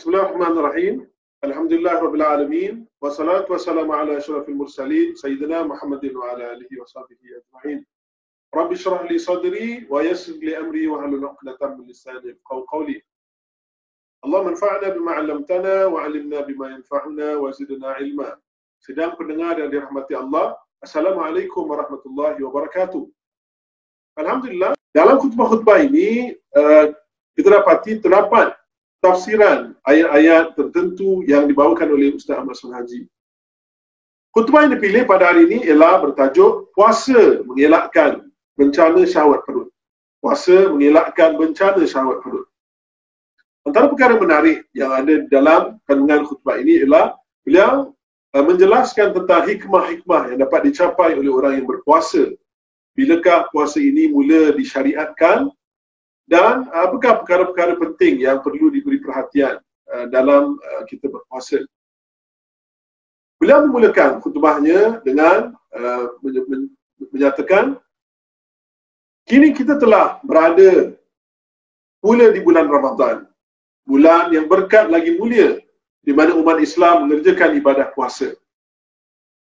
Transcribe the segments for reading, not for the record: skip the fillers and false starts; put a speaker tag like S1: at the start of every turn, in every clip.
S1: Bismillahirrahmanirrahim. Alhamdulillahirabbil alamin. Wassalatu wassalamu ala asyrafil mursalin sayyidina Muhammadin wa ala alihi washabihi ajma'in. Rabbi shrah li sadri wa yassir li amri wa hlul 'uqdatam min lisani yafqahu qawli. Allahumma anfa'na bima 'allamtana wa 'allimna bima yanfa'una wa zidna 'ilma. Sedang pendengar yang dirahmati Allah, Assalamualaikum warahmatullahi wabarakatuh. Alhamdulillah, dalam khutbah-khutbah ini kita dapati terdapat tafsiran ayat-ayat tertentu yang dibawakan oleh Ustaz Ahmad Sonhaji. Khutbah yang dipilih pada hari ini ialah bertajuk puasa mengelakkan bencana syahwat perut. Puasa mengelakkan bencana syahwat perut. Antara perkara menarik yang ada dalam kandungan khutbah ini ialah beliau menjelaskan tentang hikmah-hikmah yang dapat dicapai oleh orang yang berpuasa. Bilakah puasa ini mula disyariatkan? Dan apakah perkara-perkara penting yang perlu diberi perhatian dalam kita berpuasa. Beliau memulakan khutbahnya dengan menyatakan, kini kita telah berada pula di bulan Ramadan, bulan yang berkat lagi mulia, di mana umat Islam mengerjakan ibadah puasa.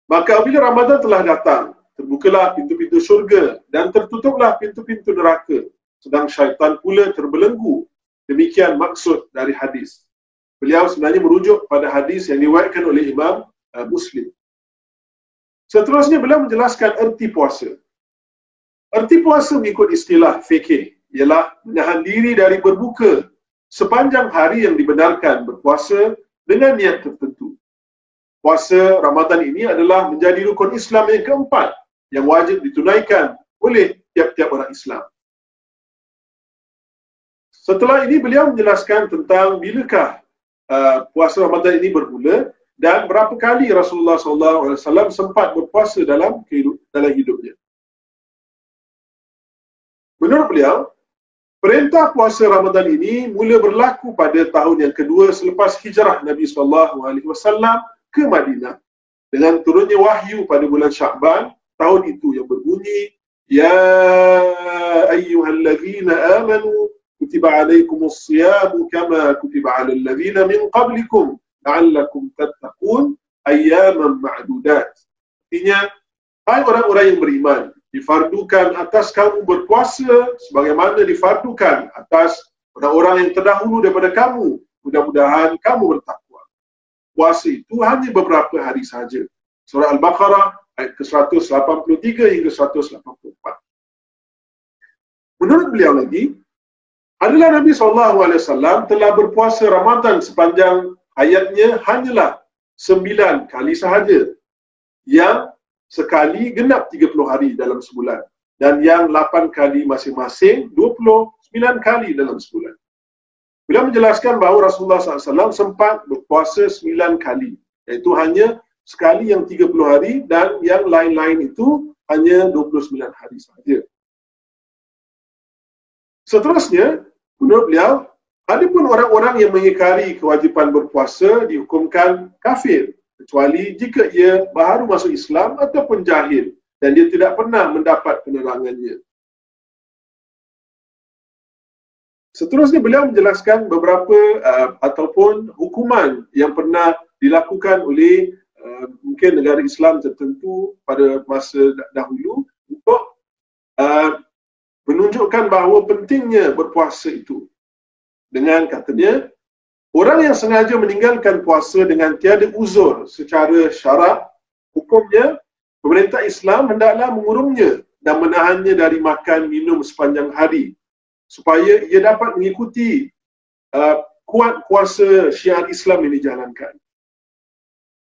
S1: Maka apabila Ramadan telah datang, terbukalah pintu-pintu syurga dan tertutuplah pintu-pintu neraka, sedang syaitan pula terbelenggu. Demikian maksud dari hadis. Beliau sebenarnya merujuk pada hadis yang diriwayatkan oleh Imam Muslim. Seterusnya beliau menjelaskan erti puasa. Erti puasa mengikut istilah fikih ialah menahan diri dari berbuka sepanjang hari yang dibenarkan berpuasa dengan niat tertentu. Puasa Ramadan ini adalah menjadi rukun Islam yang keempat yang wajib ditunaikan oleh tiap-tiap orang Islam. Setelah ini beliau menjelaskan tentang bilakah puasa Ramadan ini bermula dan berapa kali Rasulullah SAW sempat berpuasa dalam hidupnya. Menurut beliau, perintah puasa Ramadan ini mula berlaku pada tahun yang kedua selepas hijrah Nabi SAW ke Madinah dengan turunnya wahyu pada bulan Sya'ban tahun itu yang berbunyi, Ya ayyuhallazina amanu kutiba alaikumus siyamu kama kutiba alal ladzina min qablikum la'allakum tattaqun ayyaman ma'dudat. Artinya, hai orang-orang yang beriman, difardukan atas kamu berpuasa sebagaimana difardukan atas orang-orang yang terdahulu daripada kamu. Mudah-mudahan kamu bertakwa. Puasa itu hanya beberapa hari sahaja. Surah Al-Baqarah ayat ke-183 hingga 184. Menurut beliau lagi, adalah Nabi SAW telah berpuasa Ramadan sepanjang hayatnya hanyalah 9 kali sahaja, yang sekali genap 30 hari dalam sebulan, dan yang 8 kali masing-masing 29 kali dalam sebulan. Beliau menjelaskan bahawa Rasulullah SAW sempat berpuasa 9 kali, iaitu hanya sekali yang 30 hari dan yang lain-lain itu hanya 29 hari sahaja. Seterusnya, menurut beliau, adapun orang-orang yang mengingkari kewajipan berpuasa dihukumkan kafir, kecuali jika ia baru masuk Islam ataupun jahil dan dia tidak pernah mendapat penerangannya. Seterusnya beliau menjelaskan beberapa ataupun hukuman yang pernah dilakukan oleh mungkin negara Islam tertentu pada masa dahulu untuk menunjukkan bahawa pentingnya berpuasa itu. Dengan katanya, orang yang sengaja meninggalkan puasa dengan tiada uzur secara syarak, hukumnya pemerintah Islam hendaklah mengurungnya dan menahannya dari makan minum sepanjang hari supaya ia dapat mengikuti kuat kuasa syiar Islam yang dijalankan.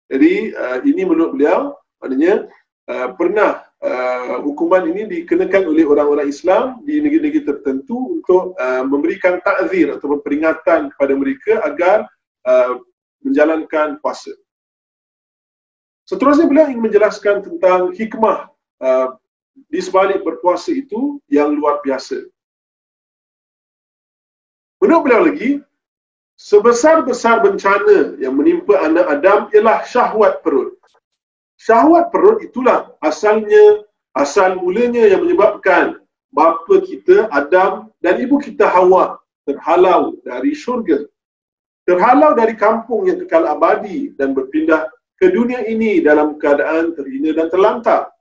S1: Jadi ini menurut beliau, maknanya pernah hukuman ini dikenakan oleh orang-orang Islam di negeri-negeri tertentu untuk memberikan takzir atau peringatan kepada mereka agar menjalankan puasa. Seterusnya beliau ingin menjelaskan tentang hikmah di sebalik berpuasa itu yang luar biasa. Menurut beliau lagi, sebesar-besar bencana yang menimpa anak Adam ialah syahwat perut. Syahwat perut itulah asal mulanya yang menyebabkan bapa kita Adam dan ibu kita Hawa terhalau dari syurga. terhalau dari kampung yang kekal abadi dan berpindah ke dunia ini dalam keadaan terhina dan terlantar.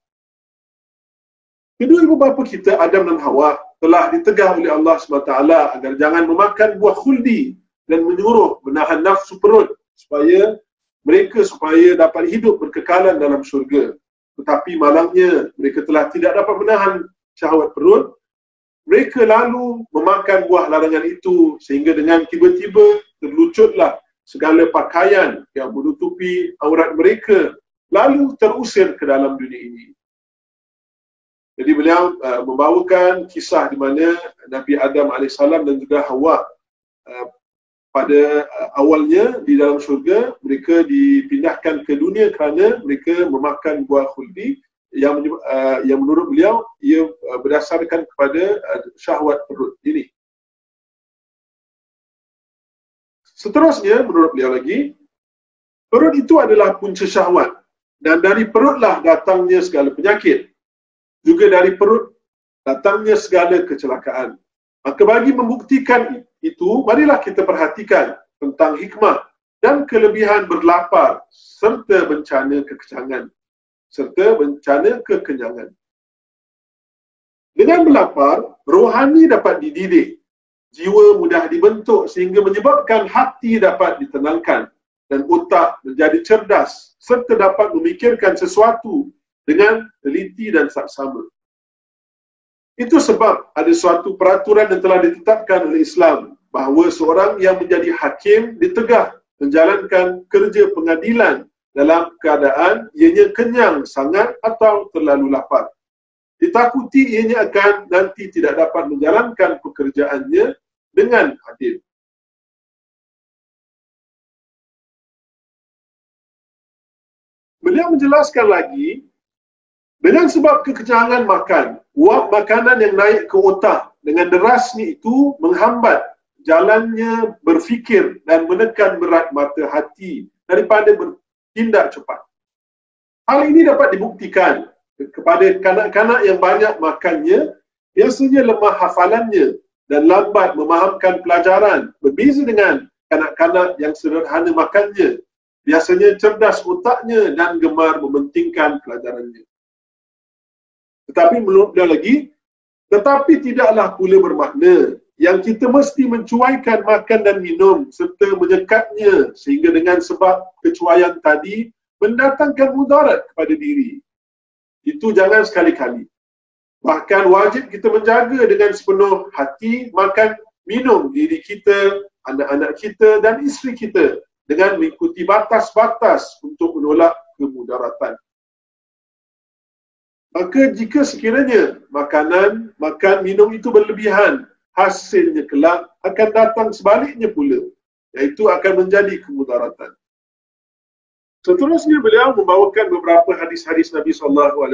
S1: Kedua ibu bapa kita, Adam dan Hawa, telah ditegah oleh Allah SWT agar jangan memakan buah khuldi dan menyuruh menahan nafsu perut supaya dapat hidup berkekalan dalam syurga. Tetapi malangnya mereka telah tidak dapat menahan syahwat perut. Mereka lalu memakan buah larangan itu sehingga dengan tiba-tiba terlucutlah segala pakaian yang menutupi aurat mereka, lalu terusir ke dalam dunia ini. Jadi beliau membawakan kisah di mana Nabi Adam AS dan juga Hawa pada awalnya di dalam syurga, mereka dipindahkan ke dunia kerana mereka memakan buah khuldi yang menurut beliau ia berdasarkan kepada syahwat perut ini. Seterusnya menurut beliau lagi, perut itu adalah punca syahwat dan dari perutlah datangnya segala penyakit. Juga dari perut datangnya segala kecelakaan. Maka bagi membuktikan itu, marilah kita perhatikan tentang hikmah dan kelebihan berlapar serta bencana kekenyangan. Dengan berlapar, rohani dapat dididik, jiwa mudah dibentuk sehingga menyebabkan hati dapat ditenangkan dan otak menjadi cerdas serta dapat memikirkan sesuatu dengan teliti dan saksama. Itu sebab ada suatu peraturan yang telah ditetapkan oleh Islam bahawa seorang yang menjadi hakim ditegah menjalankan kerja pengadilan dalam keadaan ianya kenyang sangat atau terlalu lapar. Ditakuti ianya akan nanti tidak dapat menjalankan pekerjaannya dengan adil. Beliau menjelaskan lagi, dengan sebab kekenyangan makan, wap makanan yang naik ke otak dengan derasnya itu menghambat jalannya berfikir dan menekan berat mata hati daripada bertindak cepat. Hal ini dapat dibuktikan kepada kanak-kanak yang banyak makannya, biasanya lemah hafalannya dan lambat memahamkan pelajaran, berbeza dengan kanak-kanak yang sederhana makannya, biasanya cerdas otaknya dan gemar mementingkan pelajarannya. Tetapi menurut beliau lagi, tetapi tidaklah pula bermakna yang kita mesti mencuaikan makan dan minum serta menyekatnya sehingga dengan sebab kecuaian tadi mendatangkan mudarat kepada diri. Itu jangan sekali-kali. Bahkan wajib kita menjaga dengan sepenuh hati makan minum diri kita, anak-anak kita dan isteri kita dengan mengikuti batas-batas untuk menolak kemudaratan. Maka jika sekiranya makan minum itu berlebihan, hasilnya kelak akan datang sebaliknya pula, iaitu akan menjadi kemudaratan. Seterusnya beliau membawakan beberapa hadis-hadis Nabi SAW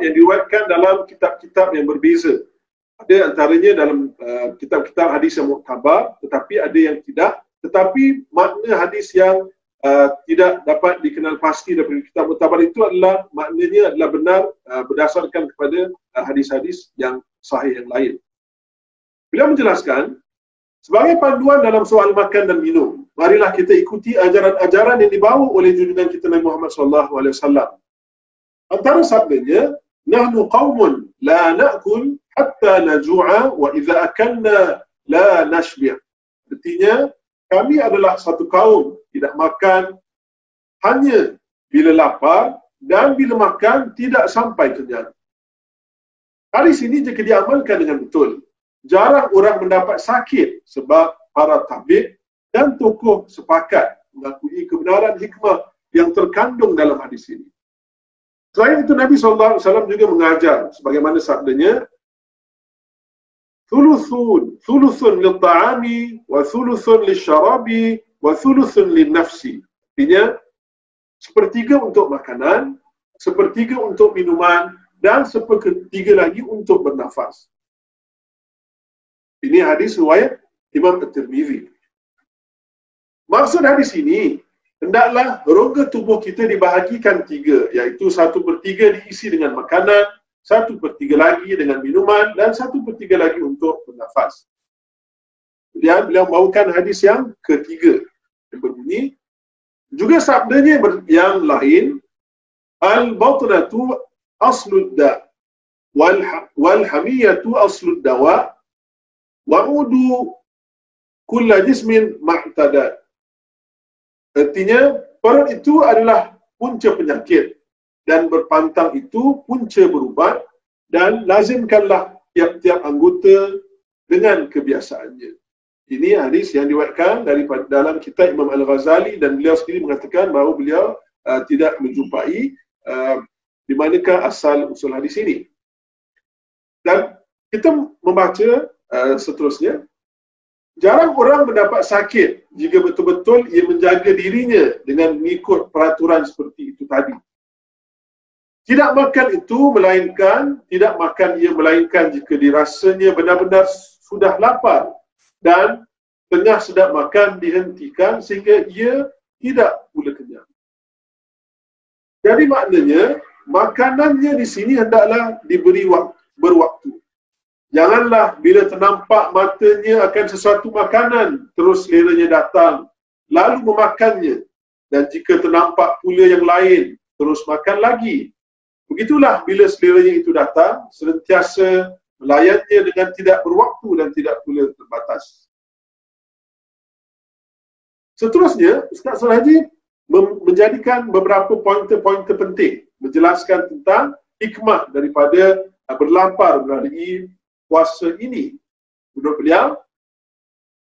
S1: yang diriwayatkan dalam kitab-kitab yang berbeza. Ada antaranya dalam kitab-kitab hadis yang muktabar, tetapi ada yang tidak. Tetapi makna hadis yang tidak dapat dikenal pasti daripada kitab muktabar itu adalah maknanya adalah benar berdasarkan kepada hadis-hadis yang sahih yang lain. Beliau menjelaskan, sebagai panduan dalam soal makan dan minum, marilah kita ikuti ajaran-ajaran yang dibawa oleh junjungan kita Nabi Muhammad SAW. Antara sabdanya, nahnu qaumun la na'kul hatta naju'a wa idza akalna la nashbi'. Artinya, kami adalah satu kaum tidak makan hanya bila lapar dan bila makan tidak sampai kenyang. Hadis ini jika diamalkan dengan betul, jarang orang mendapat sakit sebab para tabligh dan tokoh sepakat mengakui kebenaran hikmah yang terkandung dalam hadis ini. Selain itu Nabi SAW juga mengajar sebagaimana sabdanya, thuluthun lil-ta'ami wa thuluthun lil-syarabi wa thuluthun lil-nafsi. Artinya, sepertiga untuk makanan, sepertiga untuk minuman, dan sepertiga lagi untuk bernafas. Ini hadis riwayat Imam At-Tirmizi. Maksud hadis ini, hendaklah rongga tubuh kita dibahagikan tiga, iaitu 1/3 diisi dengan makanan, 1/3 lagi dengan minuman, dan 1/3 lagi untuk bernafas. Kemudian beliau membawakan hadis yang ketiga. yang berbunyi. Juga sabdanya yang lain, al-batnatu aslud da wal hamiyatu aslud dawa wa'udu kulla jismin ma'tadad. Artinya, perut itu adalah punca penyakit dan berpantang itu punca berubat, dan lazimkanlah tiap-tiap anggota dengan kebiasaannya. Ini hadis yang diriwayatkan daripada dalam kitab Imam Al-Ghazali, dan beliau sendiri mengatakan bahawa beliau tidak menjumpai di manakah asal usul hadis ini. Dan kita membaca seterusnya, jarang orang mendapat sakit jika betul-betul ia menjaga dirinya dengan mengikut peraturan seperti itu tadi. Tidak makan ia melainkan jika dirasanya benar-benar sudah lapar, dan tengah sedap makan dihentikan sehingga ia tidak pula kenyang. Jadi maknanya, makanannya di sini hendaklah diberi berwaktu. Janganlah bila ternampak matanya akan sesuatu makanan, terus seleranya datang, lalu memakannya. Dan jika ternampak pula yang lain, terus makan lagi. Begitulah bila seleranya itu datang, sentiasa melayannya dengan tidak berwaktu dan tidak pula terbatas. Seterusnya, Ustaz Sulhaji menjadikan beberapa pointer-pointer penting, menjelaskan tentang hikmah daripada berlapar melalui puasa ini. Menurut beliau,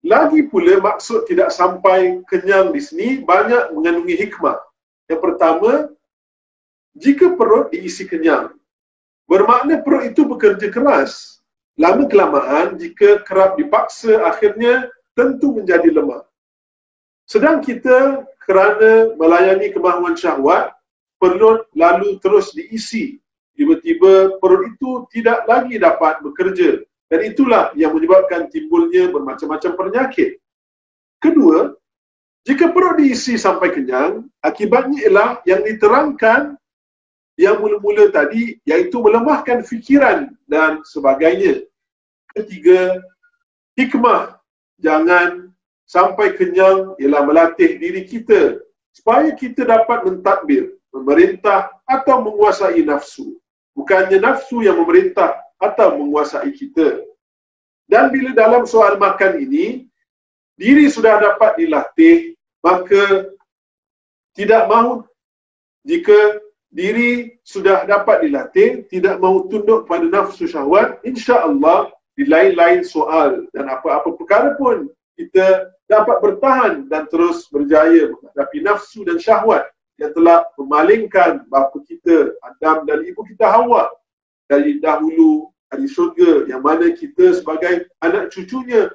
S1: lagi pula maksud tidak sampai kenyang di sini banyak mengandungi hikmah. Yang pertama, jika perut diisi kenyang, bermakna perut itu bekerja keras. Lama-kelamaan, jika kerap dipaksa, akhirnya tentu menjadi lemah. Sedang kita kerana melayani kemahuan syahwat, perut lalu terus diisi. Tiba-tiba perut itu tidak lagi dapat bekerja, dan itulah yang menyebabkan timbulnya bermacam-macam penyakit. Kedua, jika perut diisi sampai kenyang, akibatnya ialah yang diterangkan yang mula-mula tadi, iaitu melemahkan fikiran dan sebagainya. Ketiga, hikmah jangan sampai kenyang ialah melatih diri kita supaya kita dapat mentadbir, memerintah atau menguasai nafsu. Bukannya nafsu yang memerintah atau menguasai kita. Dan bila dalam soal makan ini, diri sudah dapat dilatih, maka tidak mahu, jika diri sudah dapat dilatih, tidak mahu tunduk pada nafsu syahwat, insya-Allah di lain-lain soal dan apa-apa perkara pun kita dapat bertahan dan terus berjaya menghadapi nafsu dan syahwat yang telah memalingkan bapa kita Adam dan ibu kita Hawa dari dahulu dari syurga, yang mana kita sebagai anak cucunya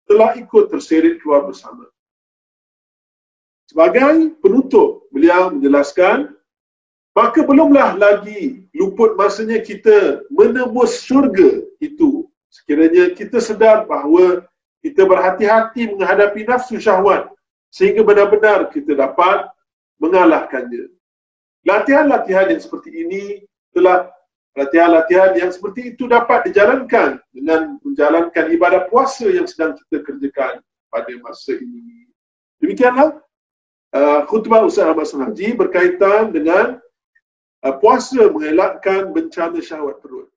S1: telah ikut terseret keluar bersama. Sebagai penutup, beliau menjelaskan, maka belumlah lagi luput masanya kita menembus syurga itu, sekiranya kita sedar bahawa kita berhati-hati menghadapi nafsu syahwat sehingga benar-benar kita dapat mengalahkannya. Latihan-latihan yang seperti ini latihan-latihan yang seperti itu dapat dijalankan dengan menjalankan ibadah puasa yang sedang kita kerjakan pada masa ini. Demikianlah khutbah Ustaz Ahmad Sulhaji berkaitan dengan puasa mengelakkan bencana syahwat perut.